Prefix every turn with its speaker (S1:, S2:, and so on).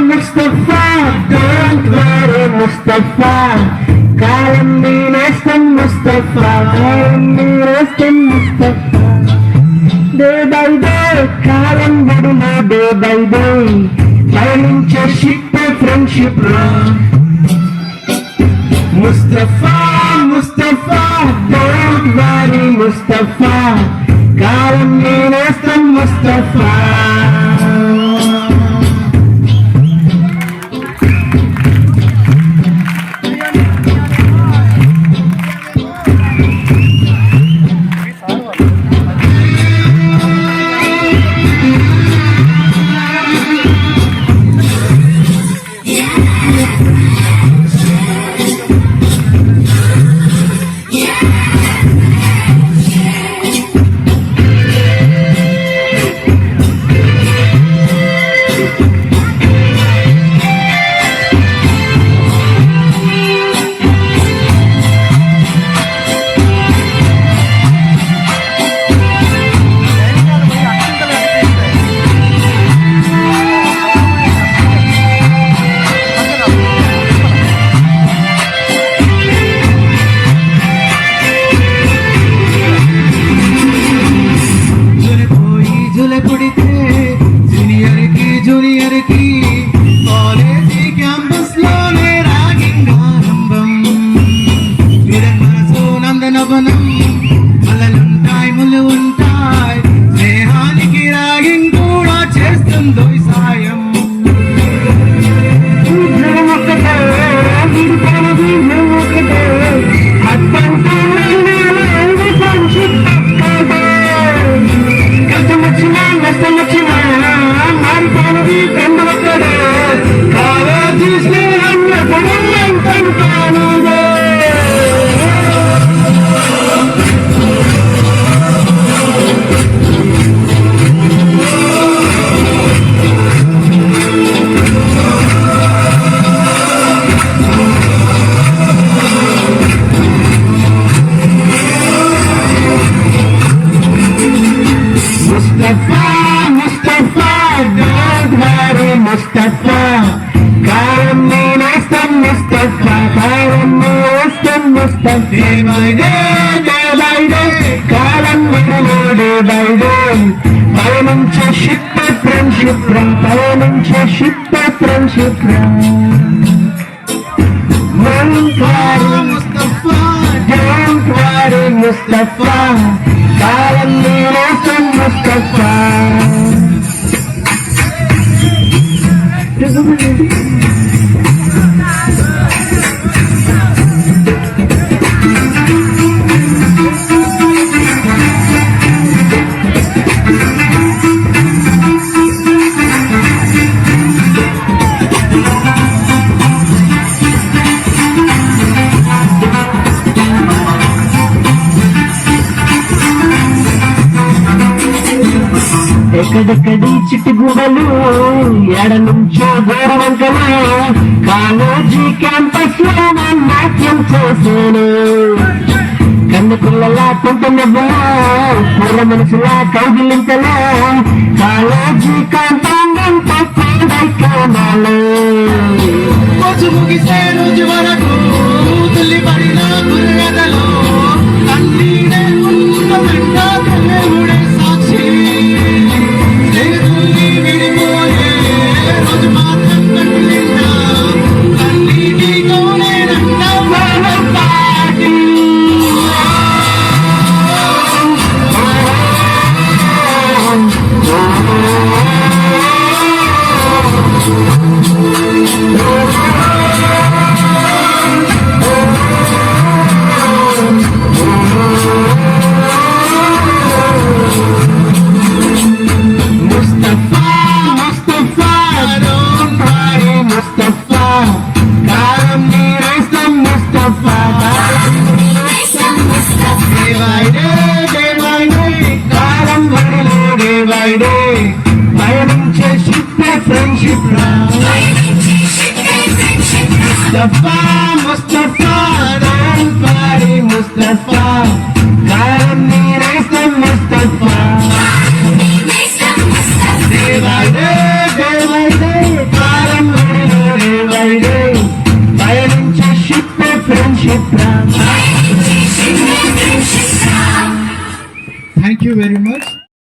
S1: Mustafa, don't worry Mustafa, kalam dinastam Mustafa, dinastam Mustafa. Day by day, kalam baduna day by day, payninche ship friendship ra. Mustafa, Mustafa, don't worry Mustafa, kalam dinastam Mustafa. Mustafa, kalam dinastam Mustafa, kalam dinastam Mustafa. Day by day, kalam baduna day by day, payninche ship friendship ra, payninche ship friendship ra. Don't worry Mustafa, don't worry Mustafa, kalam dinastam Mustafa. ఎక్కడెక్కడి చిట్టుగూడలు ఎడ నుంచో గోరవంకలు college campus లో నాట్యం చేశాను. కన్నుకుల్లలా కుంటున్నవ్వలో పూర్వ మనసులా కౌగిలింతలో college compound కామాలు ముగిసే రోజు వరకు తుల్లి పడిన గుర్రదలో కన్నీడే దేవుడే సాక్షి. పయనించే షిప్పే ఫ్రెండ్షిప్ రా ముస్తఫా ముస్తఫా don't worry ముస్తఫా